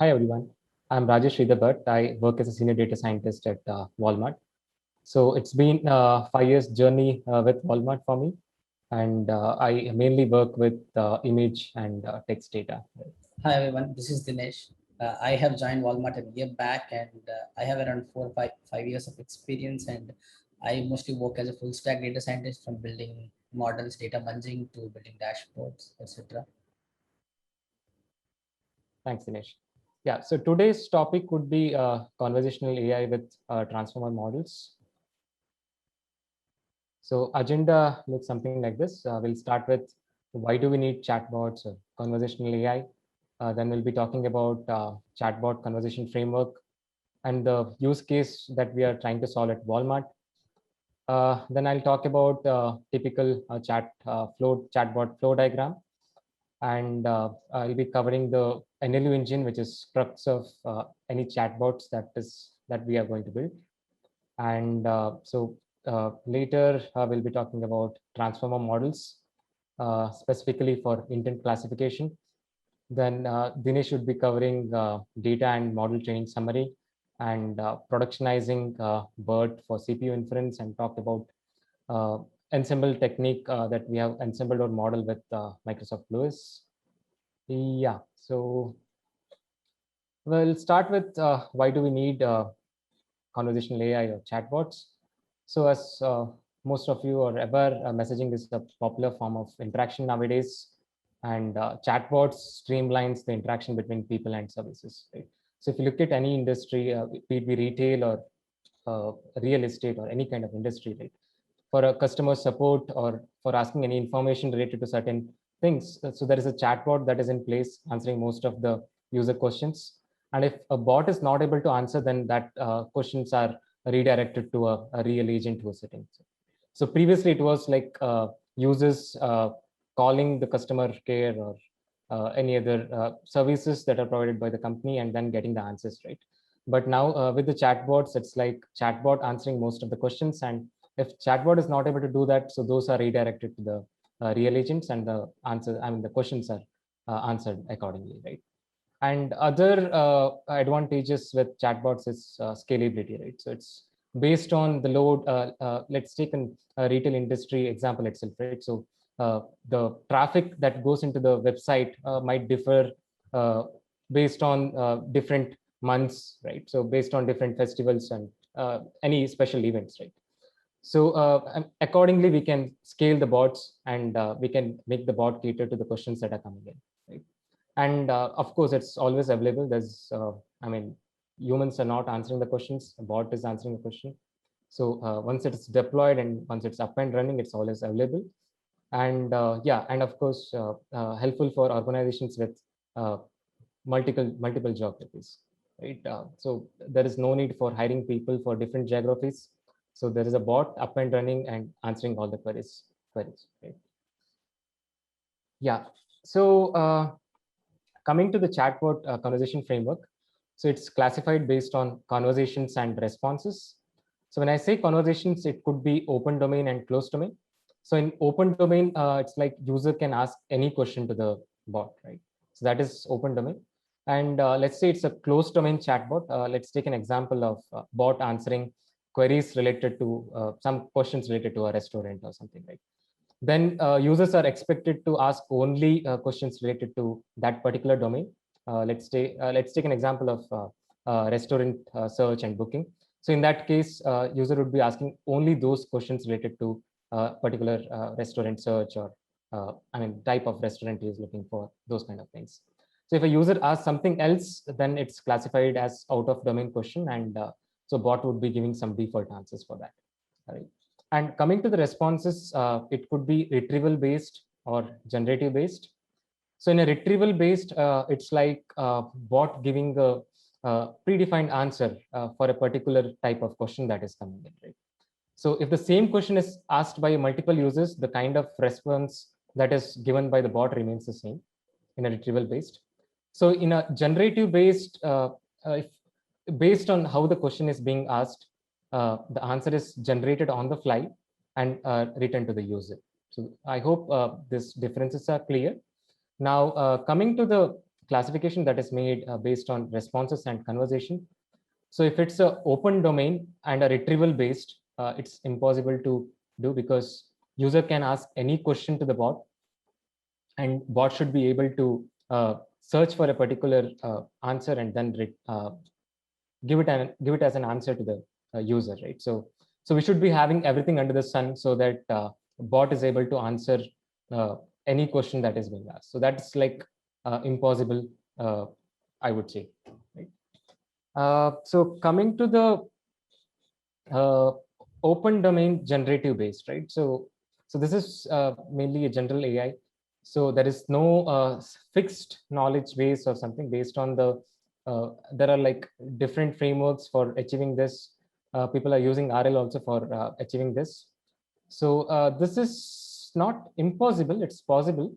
Hi everyone, I'm Rajesh Sridhar. I work as a senior data scientist at Walmart. So it's been 5 years journey with Walmart for me, and I mainly work with image and text data. Hi everyone, this is Dinesh. I have joined Walmart a year back, and I have around 5 years of experience. And I mostly work as a full stack data scientist, from building models, data munging to building dashboards, etc. Thanks, Dinesh. Yeah, so today's topic would be conversational AI with transformer models. So agenda looks something like this. We'll start with why do we need chatbots or conversational AI. Then we'll be talking about chatbot conversation framework and the use case that we are trying to solve at Walmart. Then I'll talk about typical chatbot flow diagram, and I'll be covering the NLU engine, which is crux of any chatbots that we are going to build. And later we'll be talking about transformer models, specifically for intent classification. Then Dinesh should be covering data and model training summary and productionizing BERT for CPU inference, and talk about uh, ensemble technique that we have ensembled our model with Microsoft Lewis. Yeah, so we'll start with why do we need conversational AI or chatbots. So as most of you are aware, messaging is a popular form of interaction nowadays, and chatbots streamlines the interaction between people and services. Right? So if you look at any industry, be it be retail or real estate or any kind of industry, right? For a customer support or for asking any information related to certain things, so there is a chatbot that is in place answering most of the user questions. And if a bot is not able to answer, then that questions are redirected to a real agent who is sitting. So previously it was like users calling the customer care or any other services that are provided by the company and then getting the answers, right? But now with the chatbots, it's like chatbot answering most of the questions. And if chatbot is not able to do that, so those are redirected to the real agents, and the questions are answered accordingly, right? And other advantages with chatbots is scalability, right? So it's based on the load. Let's take a retail industry example itself, right? So the traffic that goes into the website might differ uh, based on different months, right? So based on different festivals and any special events, right? So accordingly, we can scale the bots, and we can make the bot cater to the questions that are coming in, right? And of course, it's always available. I mean, humans are not answering the questions; a bot is answering the question. So once it's deployed and once it's up and running, it's always available. And yeah, and of course, helpful for organizations with uh, multiple geographies, right? So there is no need for hiring people for different geographies. So there is a bot up and running and answering all the queries, right? Yeah. So coming to the chatbot conversation framework, so it's classified based on conversations and responses. So when I say conversations, it could be open domain and closed domain. So in open domain, it's like user can ask any question to the bot, right? So that is open domain. And let's say it's a closed domain chatbot. Let's take an example of bot answering queries related to some questions related to a restaurant or something, right? Then users are expected to ask only questions related to that particular domain. Let's take an example of restaurant search and booking. So in that case, user would be asking only those questions related to particular restaurant search, or type of restaurant he is looking for, those kind of things. So if a user asks something else, then it's classified as out of domain question, and so bot would be giving some default answers for that. Right. And coming to the responses, it could be retrieval based or generative based. So in a retrieval based, it's like bot giving a predefined answer for a particular type of question that is coming in, right? So if the same question is asked by multiple users, the kind of response that is given by the bot remains the same in a retrieval based. So in a generative based, if based on how the question is being asked, the answer is generated on the fly and returned to the user. So I hope these differences are clear. Now, coming to the classification that is made based on responses and conversation. So if it's an open domain and a retrieval based, it's impossible to do because user can ask any question to the bot, and bot should be able to search for a particular answer and then give it as an answer to the user, right? So we should be having everything under the sun so that bot is able to answer uh, any question that is being asked. So that's like impossible, I would say, right? So coming to the uh, open domain generative based, right? So this is mainly a general AI. So there is no fixed knowledge base or something based on the there are like different frameworks for achieving this. People are using RL also for achieving this. So this is not impossible, it's possible,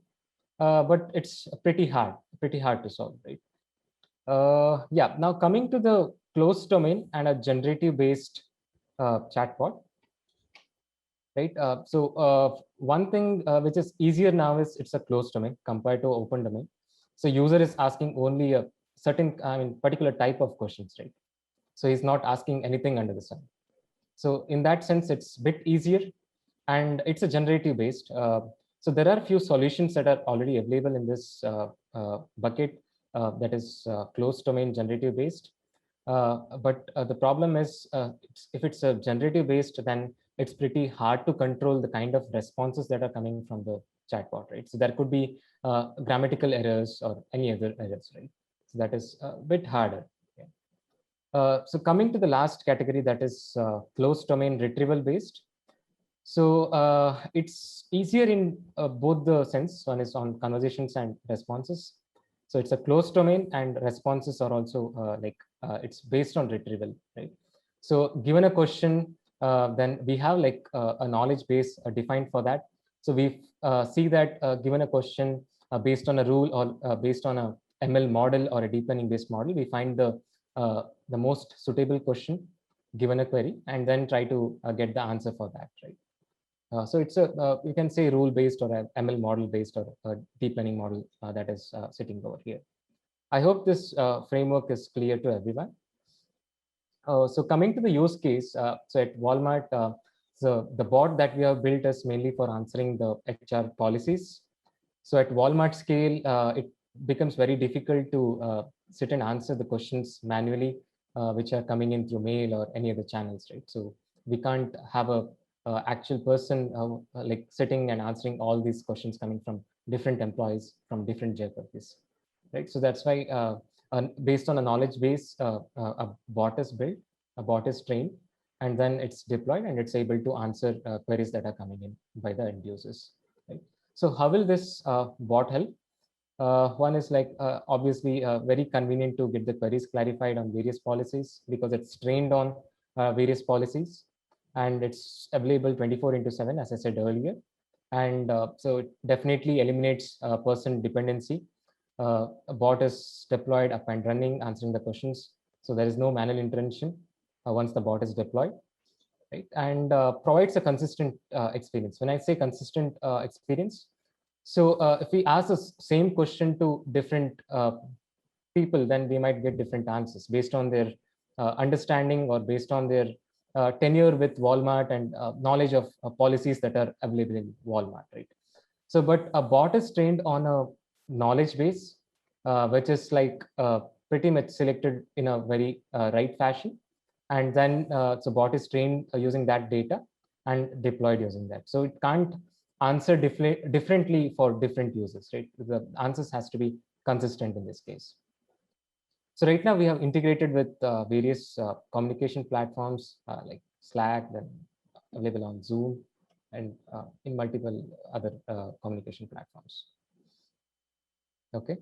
but it's pretty hard to solve, right? Yeah, now coming to the closed domain and a generative based chatbot, right? One thing which is easier now is it's a closed domain compared to open domain. So user is asking only a certain, I mean, particular type of questions, right? So he's not asking anything under the sun. So in that sense, it's a bit easier, and it's a generative based. So there are a few solutions that are already available in this bucket that is closed domain generative based. But the problem is if it's a generative based, then it's pretty hard to control the kind of responses that are coming from the chatbot, right? So there could be grammatical errors or any other errors, right? So that is a bit harder. Yeah. So coming to the last category, that is closed domain retrieval based. So it's easier in both the sense. One is on conversations and responses. So it's a closed domain, and responses are also it's based on retrieval, right? So given a question, then we have like a knowledge base defined for that. So we see that given a question based on a rule or based on a ML model or a deep learning based model, we find the most suitable question given a query, and then try to get the answer for that, right? So it's a you can say rule based or a ML model based or a deep learning model that is sitting over here. I hope this framework is clear to everyone. So coming to the use case, so at Walmart, so the bot that we have built is mainly for answering the HR policies. So at Walmart scale, it becomes very difficult to sit and answer the questions manually, which are coming in through mail or any other channels, right? So we can't have a actual person like sitting and answering all these questions coming from different employees from different geographies, right? So that's why based on a knowledge base, a bot is built, a bot is trained, and then it's deployed and it's able to answer queries that are coming in by the end users, right? So how will this bot help? One is like obviously very convenient to get the queries clarified on various policies because it's trained on various policies, and it's available 24 into 7, as I said earlier. And so it definitely eliminates person dependency. A bot is deployed up and running, answering the questions. So there is no manual intervention once the bot is deployed, right? And provides a consistent experience. When I say consistent experience, so if we ask the same question to different people, then we might get different answers based on their understanding or based on their tenure with Walmart and knowledge of policies that are available in Walmart, right? So, but a bot is trained on a knowledge base, which is like pretty much selected in a very right fashion. And then so bot is trained using that data and deployed using that. So it can't answer differently for different users, right? The answers has to be consistent in this case. So right now we have integrated with various communication platforms like Slack, then available on Zoom, and in multiple other communication platforms. Okay,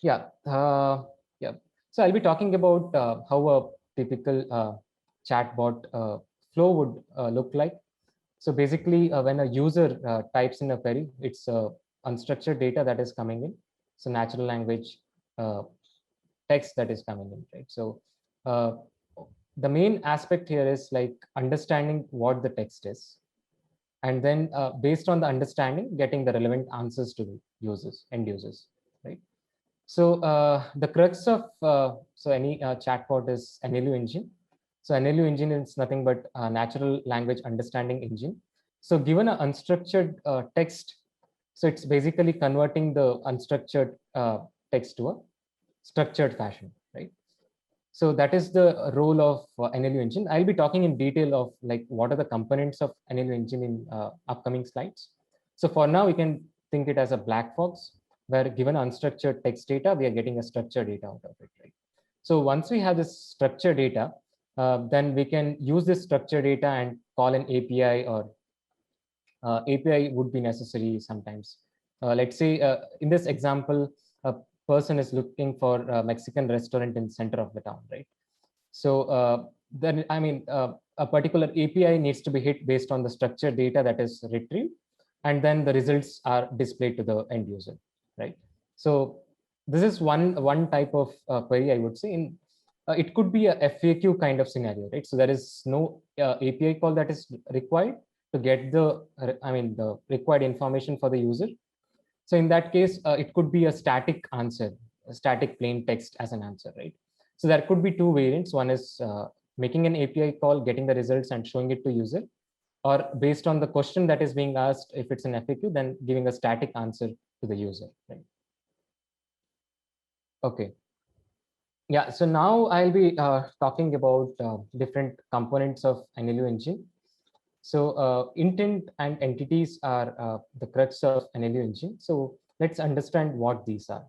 yeah, yeah. So I'll be talking about how a typical chatbot flow would look like. So basically, when a user types in a query, it's unstructured data that is coming in. So natural language uh, text that is coming in, right? So uh, the main aspect here is like understanding what the text is, and then based on the understanding, getting the relevant answers to the users, end users, right? So the crux of so any chatbot is NLU engine. So NLU engine is nothing but a natural language understanding engine. So given an unstructured text, so it's basically converting the unstructured text to a structured fashion, right? So that is the role of NLU engine. I'll be talking in detail of like what are the components of NLU engine in upcoming slides. So for now, we can think it as a black box where given unstructured text data, we are getting a structured data out of it, right? So once we have this structured data, then we can use this structured data and call an API, or API would be necessary sometimes. Let's say in this example, a person is looking for a Mexican restaurant in the center of the town, right? So then, I mean, a particular API needs to be hit based on the structured data that is retrieved, and then the results are displayed to the end user, right? So this is one type of query, I would say. In it could be a FAQ kind of scenario, right? So there is no API call that is required to get the, I mean, the required information for the user. So in that case, it could be a static answer, a static plain text as an answer, right? So there could be two variants. One is making an API call, getting the results and showing it to user, or based on the question that is being asked, if it's an FAQ, then giving a static answer to the user, right? Okay. Yeah, so now I'll be talking about different components of NLU engine. So intent and entities are the crux of NLU engine. So let's understand what these are.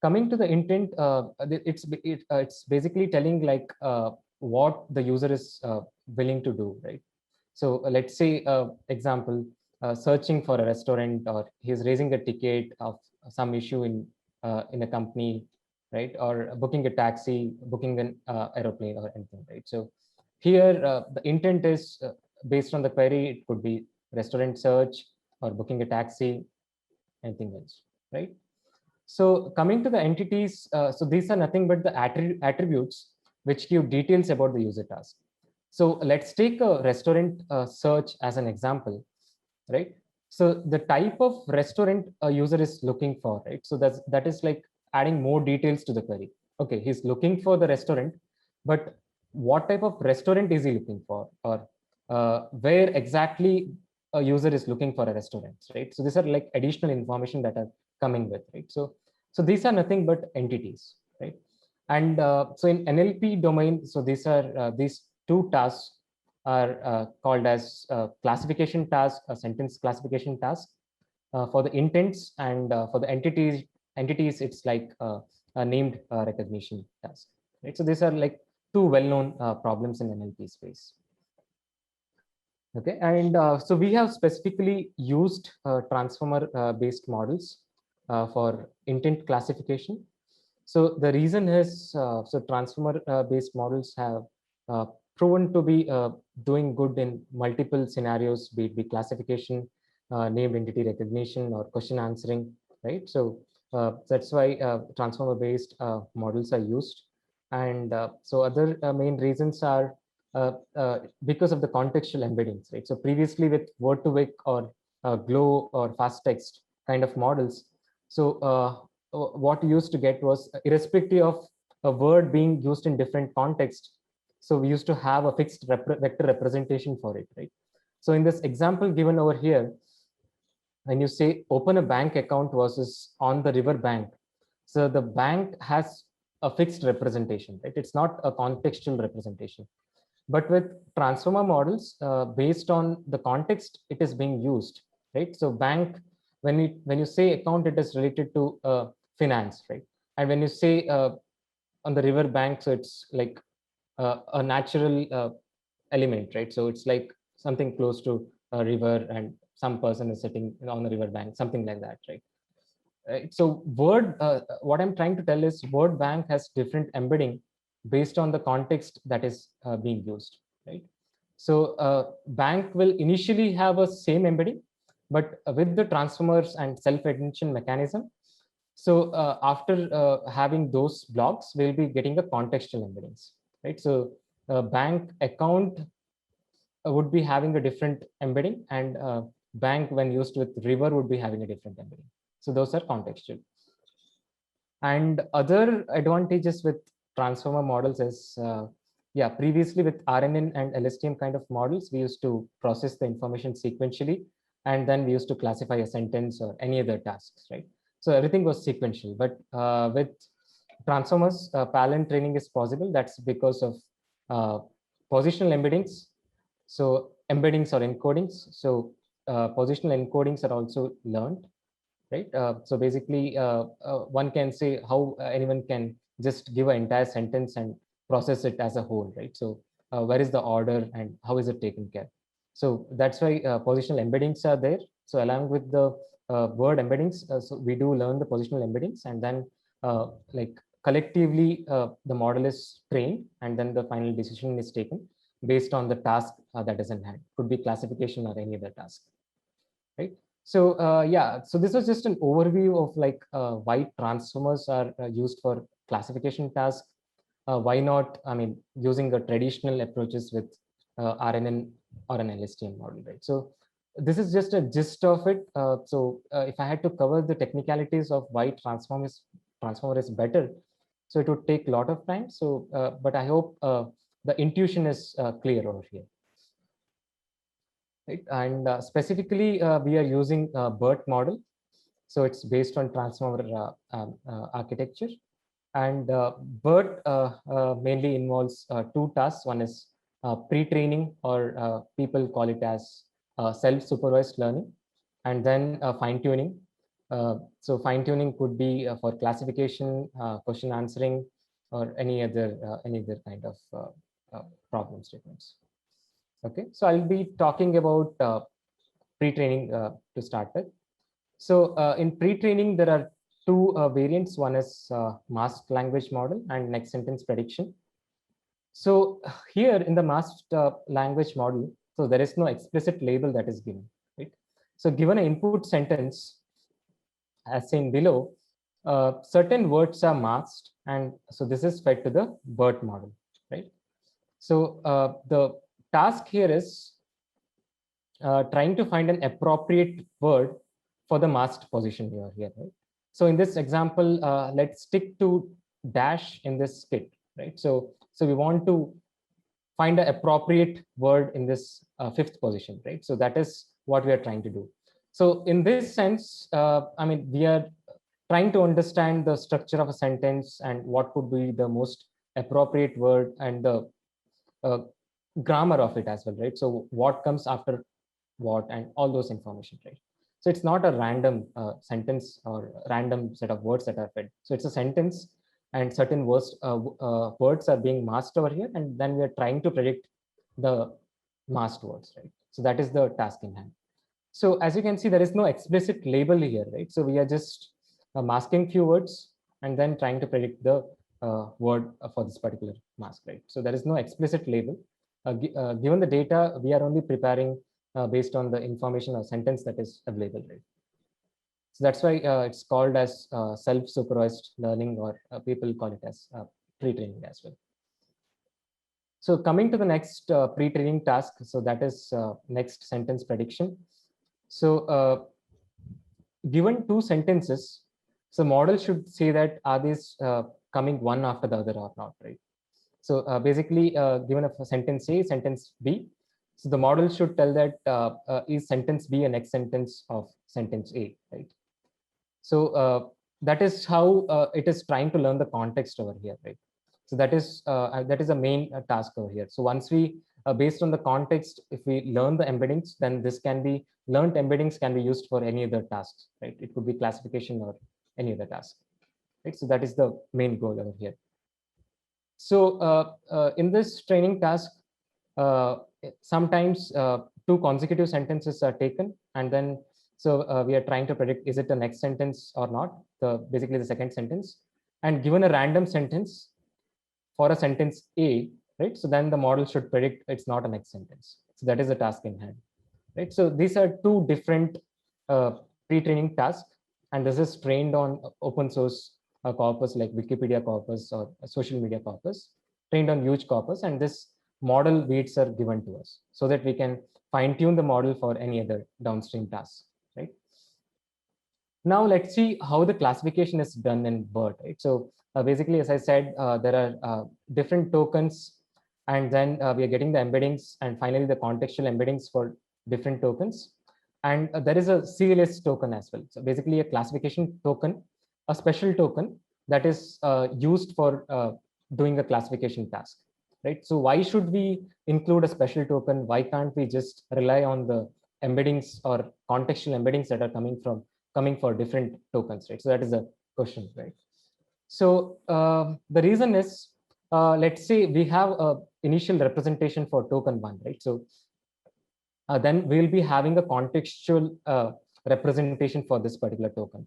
Coming to the intent, it's basically telling like what the user is willing to do, right? So let's say example, searching for a restaurant, or he's raising a ticket of some issue in a company, right? Or booking a taxi, booking an aeroplane or anything, right? So here the intent is based on the query. It could be restaurant search or booking a taxi, anything else, right? So coming to the entities, so these are nothing but the attributes which give details about the user task. So let's take a restaurant search as an example, right? So the type of restaurant a user is looking for, right? So that is like adding more details to the query. Okay, he's looking for the restaurant, but what type of restaurant is he looking for, or where exactly a user is looking for a restaurant, right? So these are like additional information that are coming with, right? So these are nothing but entities, right? And so in NLP domain, so these two tasks are called as classification task, a sentence classification task for the intents, and for the entities, it's like a named recognition task, right? So these are like two well-known problems in NLP space. Okay, and so we have specifically used transformer based models for intent classification. So the reason is, so transformer based models have uh, proven to be doing good in multiple scenarios, be it classification, named entity recognition, or question answering, right? So that's why transformer based models are used. And so other main reasons are because of the contextual embeddings, right? So previously with word2vec or glow or fast text kind of models, so what we used to get was irrespective of a word being used in different contexts, so we used to have a fixed vector representation for it, right? So in this example given over here, when you say open a bank account versus on the river bank, so the bank has a fixed representation, right? It's not a contextual representation. But with transformer models, based on the context it is being used, right? So bank, when you say account, it is related to finance, right? And when you say on the river bank, so it's like a natural element, right? So it's like something close to a river, and some person is sitting on the river bank, something like that, right? Right. So what I'm trying to tell is word bank has different embedding based on the context that is being used, right? So bank will initially have a same embedding, but with the transformers and self-attention mechanism, so after having those blocks, we'll be getting the contextual embeddings, right? So bank account would be having a different embedding, and bank when used with river would be having a different embedding. So those are contextual. And other advantages with transformer models is, yeah, previously with RNN and LSTM kind of models, we used to process the information sequentially, and then we used to classify a sentence or any other tasks, right? So everything was sequential. But with transformers, parallel training is possible. That's because of uh, positional embeddings. So embeddings or encodings. So positional encodings are also learned, right? So basically, one can say how anyone can just give an entire sentence and process it as a whole, right? So where is the order and how is it taken care? So that's why positional embeddings are there. So along with the word embeddings, so we do learn the positional embeddings, and then like collectively the model is trained, and then the final decision is taken based on the task that is in hand. Could be classification or any other task, right? So yeah, so this was just an overview of like why transformers are used for classification tasks. Why not, I mean, using the traditional approaches with RNN or an LSTM model, right? So this is just a gist of it. So if I had to cover the technicalities of why transformer is better, so it would take a lot of time. So, but I hope the intuition is clear over here. Right? And specifically, we are using BERT model. So it's based on transformer architecture. And BERT mainly involves two tasks. One is pre-training, or people call it as self-supervised learning, and then fine-tuning. So fine-tuning could be for classification, question answering, or any other kind of problem statements. Okay, so I'll be talking about pre-training to start with. So in pre-training, there are two variants. One is masked language model and next sentence prediction. So here in the masked language model, so there is no explicit label that is given, right? So given an input sentence, as seen below, certain words are masked, and so this is fed to the BERT model, right? So the task here is trying to find an appropriate word for the masked position here, right? So in this example, let's stick to dash in this skit, right? So we want to find an appropriate word in this fifth position, right? So that is what we are trying to do. So in this sense, I mean, we are trying to understand the structure of a sentence and what would be the most appropriate word and the uh, grammar of it as well, right? So what comes after what and all those information, right? So it's not a random sentence or random set of words that are fed. So it's a sentence, and certain words are being masked over here, and then we are trying to predict the masked words, right? So that is the task in hand. So as you can see, there is no explicit label here, right? So we are just masking few words and then trying to predict the word for this particular mask, right? So there is no explicit label. Given the data, we are only preparing based on the information or sentence that is available, right? So that's why it's called as self-supervised learning, or people call it as pre-training as well. So coming to the next pre-training task, so that is next sentence prediction. So given two sentences, so model should say that are these coming one after the other or not, right? So basically, given a sentence A, sentence B, so the model should tell that is sentence B a next sentence of sentence A, right? So that is how it is trying to learn the context over here, right? So that is a main task over here. So once we, based on the context, if we learn the embeddings, then this can be learned embeddings can be used for any other tasks, right? It could be classification or any other task, right? So that is the main goal over here. So in this training task, uh, sometimes two consecutive sentences are taken, and then so we are trying to predict is it the next sentence or not, basically the second sentence, and given a random sentence for a sentence A, right? So then the model should predict it's not a next sentence. So that is the task in hand, right? So these are two different pre-training tasks, and this is trained on open source corpus like Wikipedia corpus or social media corpus, trained on huge corpus, and this model weights are given to us so that we can fine tune the model for any other downstream tasks, right? Now let's see how the classification is done in BERT, right? So basically, as I said, there are different tokens, and then we are getting the embeddings, and finally the contextual embeddings for different tokens. And there is a CLS token as well. So basically a classification token, a special token that is used for doing a classification task, right? So why should we include a special token? Why can't we just rely on the embeddings or contextual embeddings that are coming for different tokens, right? So that is a question, right? So the reason is, let's say we have a initial representation for token one, right? So then we'll be having a contextual representation for this particular token.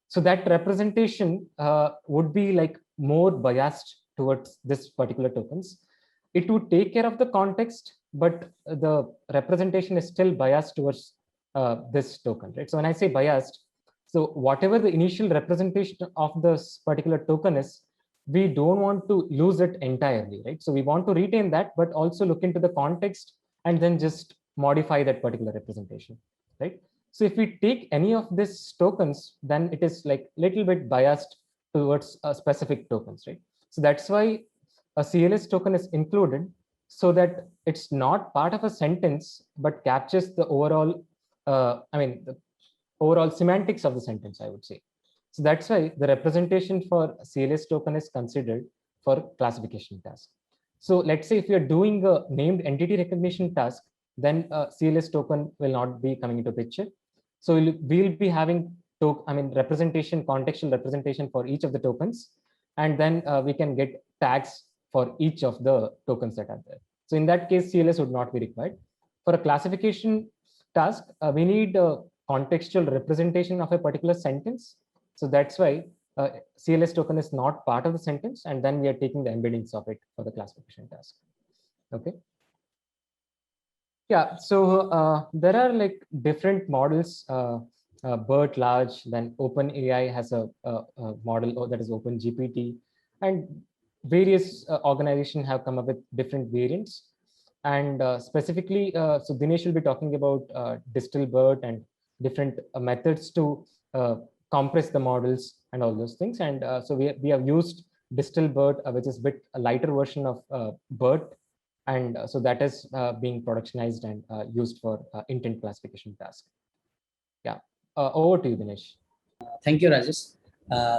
So that representation would be like more biased towards this particular tokens. It would take care of the context, but the representation is still biased towards this token, right? So when I say biased, so whatever the initial representation of this particular token is, we don't want to lose it entirely, right? So we want to retain that, but also look into the context and then just modify that particular representation, right? So if we take any of these tokens, then it is like little bit biased towards specific tokens, right? So that's why a CLS token is included, so that it's not part of a sentence, but captures the overall, the overall semantics of the sentence, I would say. So that's why the representation for CLS token is considered for classification task. So let's say if you're doing a named entity recognition task, then CLS token will not be coming into picture. So we'll be having representation, contextual representation for each of the tokens, and then we can get tags for each of the tokens that are there. So in that case, CLS would not be required. For a classification task, we need a contextual representation of a particular sentence. So that's why CLS token is not part of the sentence, and then we are taking the embeddings of it for the classification task. Okay. Yeah, so there are like different models. BERT large, then OpenAI has a model that is OpenGPT, and various organizations have come up with different variants. And specifically, so Dinesh will be talking about DistilBERT and different methods to compress the models and all those things. And so we have used DistilBERT, which is a bit a lighter version of BERT, and so that is being productionized and used for intent classification task. Yeah, over to you, Dinesh. Thank you, Rajesh.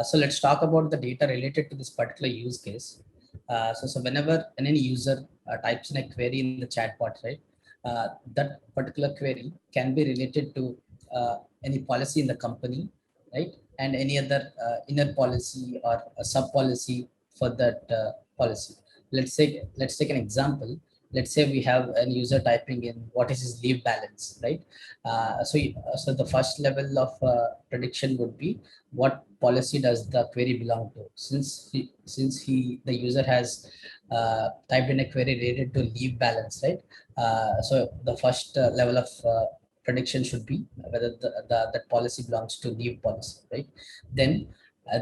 So let's talk about the data related to this particular use case. So whenever any user types in a query in the chatbot, right, that particular query can be related to any policy in the company, right, and any other inner policy or a sub policy for that policy. Let's take an example. Let's say we have a user typing in what is his leave balance, right? So the first level of prediction would be what policy does the query belong to. Since the user has typed in a query related to leave balance, right? So the first level of prediction should be whether that policy belongs to leave policy, right? Then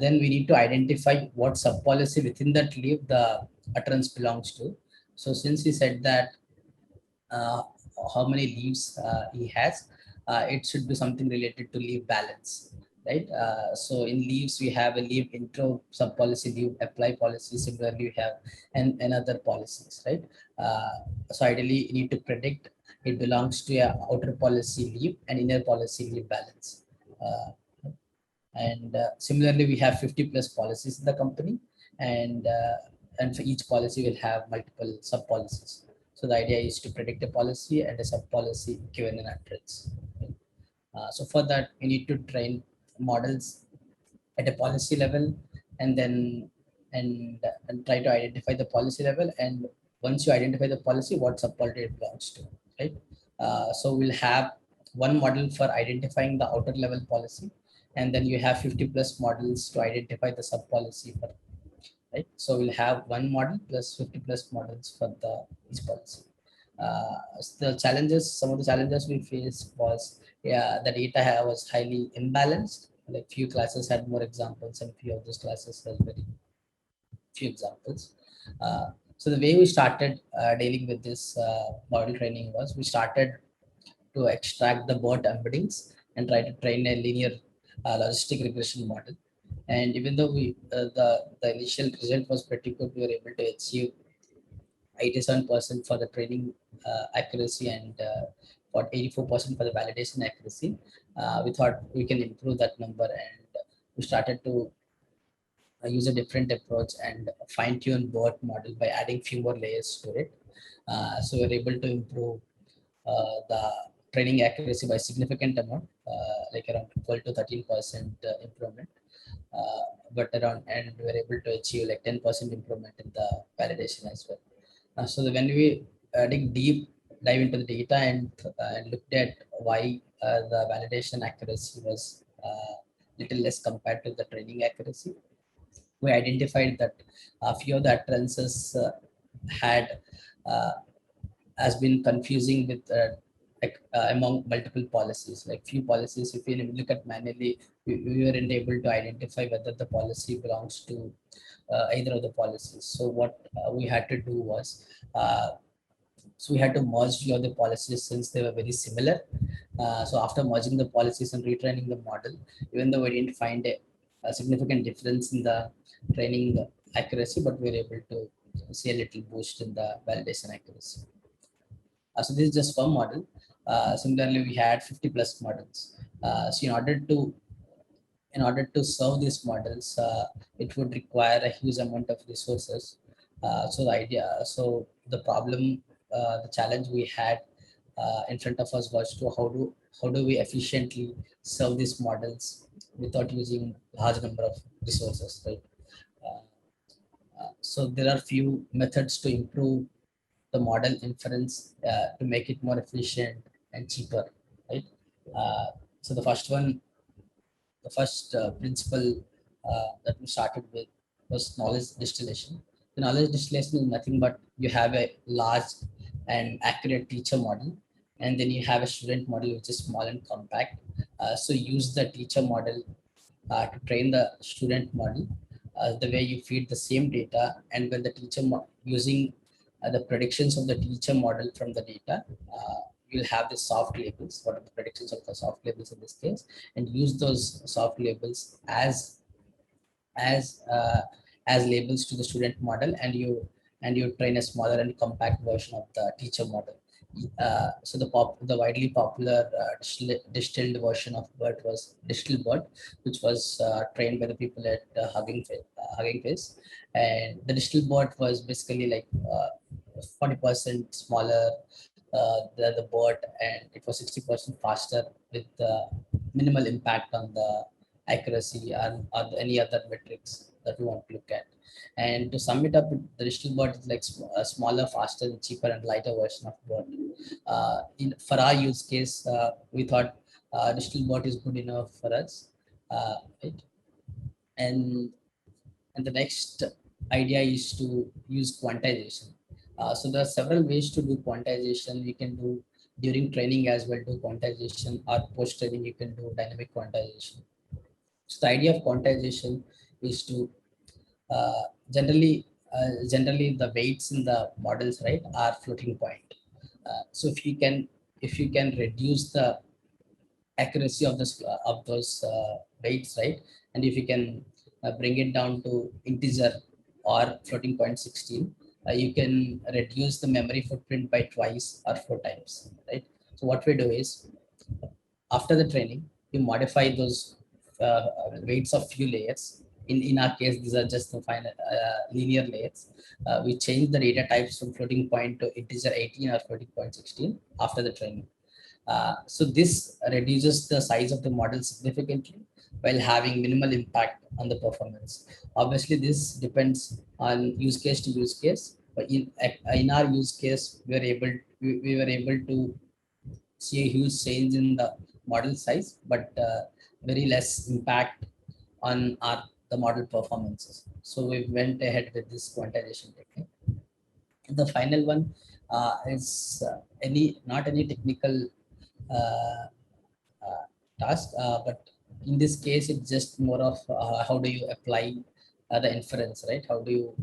we need to identify what sub policy within that leave the utterance belongs to. So since he said that how many leaves he has, it should be something related to leave balance, right? So in leaves, we have a leave intro sub policy, leave apply policy. Similarly, we have and other policies, right? So ideally, you need to predict it belongs to a outer policy leave and inner policy leave balance. And similarly, we have 50 plus policies in the company, and for each policy, we'll have multiple sub policies. So the idea is to predict a policy and a sub policy given an utterance. So for that, we need to train models at a policy level, and then and try to identify the policy level. And once you identify the policy, what sub policy it belongs to, right? So we'll have one model for identifying the outer level policy, and then you have 50 plus models to identify the sub policy for, right? So we'll have one model plus 50 plus models for each policy. Some of the challenges we faced was, yeah, the data was highly imbalanced. Like few classes had more examples, and few of those classes has very few examples. So the way we started dealing with this model training was we started to extract the BERT embeddings and try to train a linear logistic regression model. And even though the initial result was pretty good, we were able to achieve 87% for the training accuracy and for 84% for the validation accuracy. We thought we can improve that number, and we started to use a different approach and fine-tune BERT model by adding few more layers to it. So we're able to improve the training accuracy by significant amount, like around 12 to 13% improvement. But around, and we were able to achieve like 10% improvement in the validation as well. So when we dive into the data and looked at why the validation accuracy was little less compared to the training accuracy, we identified that a few of the utterances had uh, has been confusing with among multiple policies. Like few policies, if you look at manually, we weren't able to identify whether the policy belongs to either of the policies. So what we had to do was, so we had to merge few of the policies since they were very similar. So after merging the policies and retraining the model, even though we didn't find a significant difference in the training accuracy, but we were able to see a little boost in the validation accuracy. So this is just one model. Similarly, we had 50 plus models. So in order to serve these models, it would require a huge amount of resources. So the problem, the challenge we had in front of us was to how do we efficiently serve these models without using large number of resources, right? Uh, so there are few methods to improve the model inference to make it more efficient and cheaper, right? Uh, so the first principle that we started with was knowledge distillation. The knowledge distillation is nothing but you have a large and accurate teacher model, and then you have a student model which is small and compact. So use the teacher model to train the student model, the way you feed the same data, and when the using the predictions of the teacher model from the data, you'll have the soft labels. What are the predictions of the soft labels in this case? And use those soft labels as uh, as labels to the student model, and you train a smaller and compact version of the teacher model. So the widely popular distilled version of BERT was DistilBERT, which was trained by the people at Hugging Face, and the DistilBERT was basically like 40% smaller than the BERT, and it was 60% faster with minimal impact on the accuracy and or any other metrics that we want to look at. And to sum it up, the DistilBERT is like a smaller, faster, and cheaper and lighter version of BERT. For our use case, we thought DistilBERT is good enough for us, right? And the next idea is to use quantization. So there are several ways to do quantization. You can do during training as well, do quantization, or post training you can do dynamic quantization. So the idea of quantization is to uh, generally generally the weights in the models, right, are floating point. So if you can reduce the accuracy of this of those weights, right, and if you can bring it down to integer or floating point 16, you can reduce the memory footprint by twice or four times, right? So what we do is, after the training, you modify those weights of few layers. In our case, these are just the final linear layers. We change the data types from floating point to integer 18 or floating point 16 after the training. So this reduces the size of the model significantly while having minimal impact on the performance. Obviously, this depends on use case to use case. But in our use case, we were able to see a huge change in the model size, but very less impact on the model performances. So we went ahead with this quantization technique. The final one is any not any technical uh, uh, task, but in this case, it's just more of how do you apply the inference, right? How do you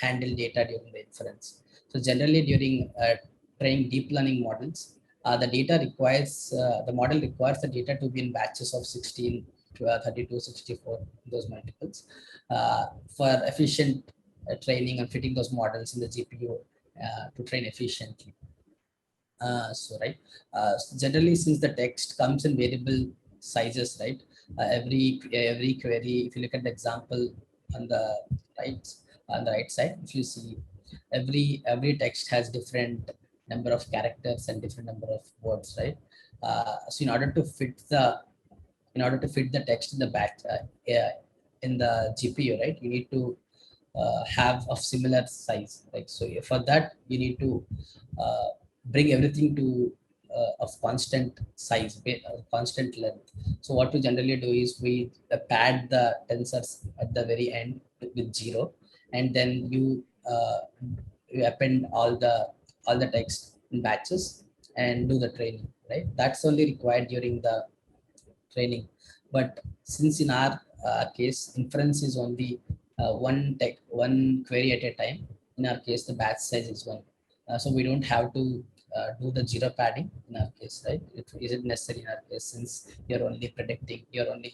handle data during the inference? So generally, during training deep learning models, the model requires the data to be in batches of 16 32, 64, those multiples, for efficient training and fitting those models in the GPU to train efficiently. Generally, since the text comes in variable sizes, right? Every query, if you look at the example on the right side, if you see every text has different number of characters and different number of words, right? So in order to fit the text in the batch in the GPU, right? You need to have of similar size, right? So for that, you need to uh, bring everything to of constant size, constant length. So what we generally do is we pad the tensors at the very end with 0, and then you append all the text in batches and do the training, right? That's only required during the training. But since in our case, inference is only one query at a time. In our case, the batch size is one. So we don't have to do the zero padding in our case, right? It isn't necessary in our case, since you're only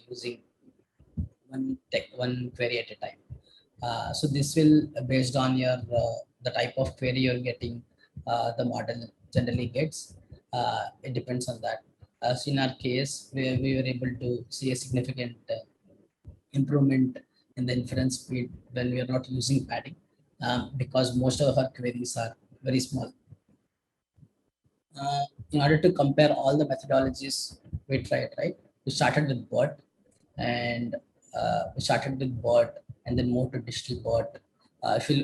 using one query at a time. So this will, based on your the type of query you're getting, the model generally gets. It depends on that. So in our case, we were able to see a significant improvement in the inference speed when we are not using padding, because most of our queries are very small. In order to compare all the methodologies we tried, right? We started with BERT, and then moved to digital BERT.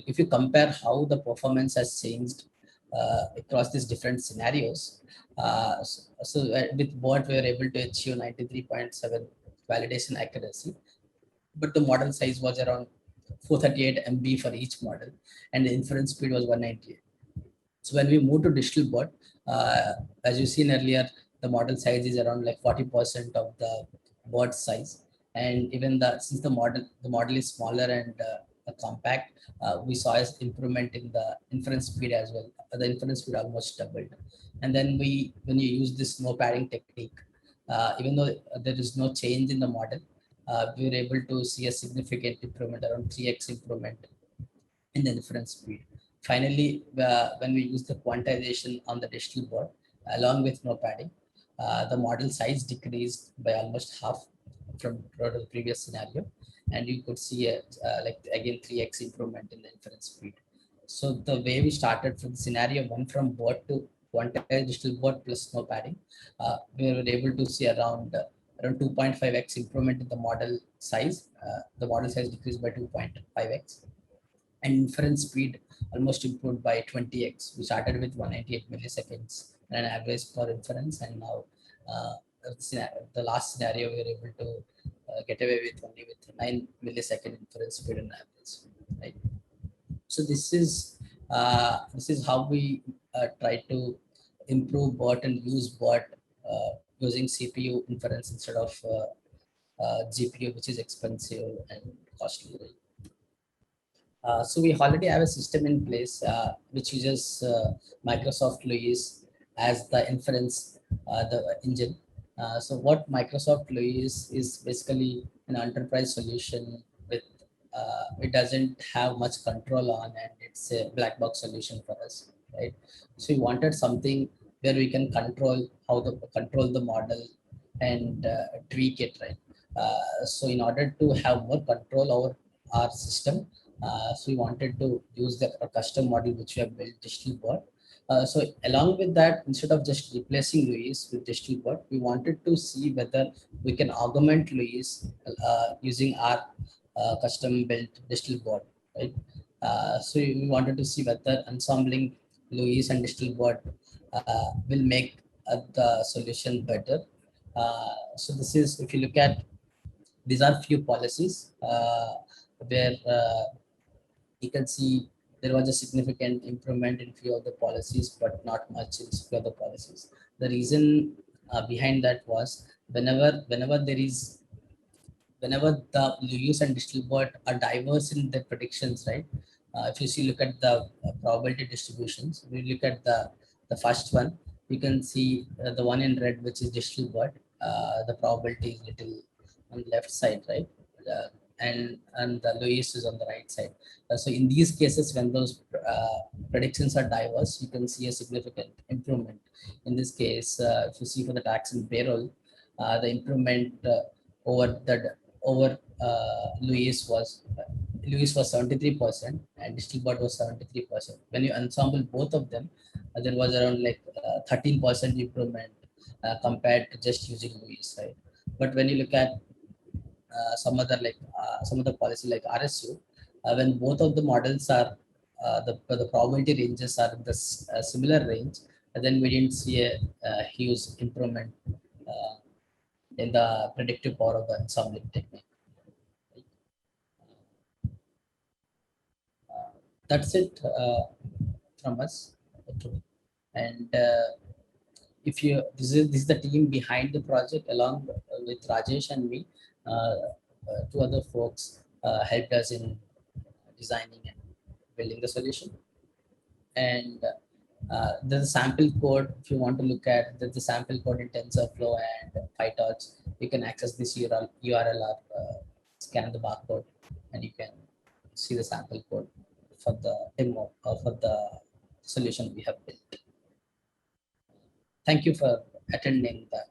If you compare how the performance has changed across these different scenarios, with BERT we were able to achieve 93.7 validation accuracy, but the model size was around 438 MB for each model, and the inference speed was 198. So when we move to digital BERT, as you seen earlier, the model size is around like 40% of the BERT size, and even since the model is smaller and compact, we saw an improvement in the inference speed as well. The inference speed almost doubled, and then when you use this no padding technique, even though there is no change in the model, we were able to see a significant improvement, around 3x improvement in the inference speed. Finally, when we use the quantization on the digital BERT, along with no padding, the model size decreased by almost half from the previous scenario, and you could see like again 3x improvement in the inference speed. So the way we started from scenario one, from BERT to quantized digital BERT plus no padding, we were able to see around 2.5x improvement in the model size. The model size decreased by 2.5x, and inference speed almost improved by 20x. We started with 198 milliseconds and an average per inference, and now the last scenario we were able to get away with only with 9 millisecond inference speed on average, right? So this is how we try to improve BERT and use BERT using CPU inference instead of GPU, which is expensive and costly. So we already have a system in place which uses Microsoft LUIS as the inference, the engine. So what Microsoft LUIS is basically an enterprise solution with it doesn't have much control on, and it's a black box solution for us, right? So we wanted something where we can control the model and tweak it, right? So in order to have more control over our system, so we wanted to use a custom model which we have built, digital BERT. So along with that, instead of just replacing LUIS with digital BERT, we wanted to see whether we can augment LUIS using our custom built digital BERT, right? So we wanted to see whether ensembling LUIS and digital BERT will make the solution better. So this is, if you look at, these are few policies where you can see there was a significant improvement in few of the policies, but not much in few of the policies. The reason behind that was whenever the LUIS and digital BERT are diverse in their predictions, right? If you look at the probability distributions, we look at the first one, you can see the one in red, which is digital BERT. The probability is little on the left side, right? And the Lewis is on the right side. So in these cases, when those predictions are diverse, you can see a significant improvement. In this case, if you see for the tax and payroll, the improvement over Lewis was 73% and Distilbert was 73%. When you ensemble both of them, there was around like 13% improvement compared to just using Lewis, right? But when you look at some other policy like RSU, when both of the models are the probability ranges are in the similar range, then we didn't see a huge improvement uh, in the predictive power of the ensembling technique. That's it from us today. And if you this is the team behind the project along with Rajesh and me. Two other folks helped us in designing and building the solution. And there's a sample code if you want to look at. There's the sample code in TensorFlow and PyTorch. You can access this URL or scan the barcode, and you can see the sample code for the demo or for the solution we have built. Thank you for attending the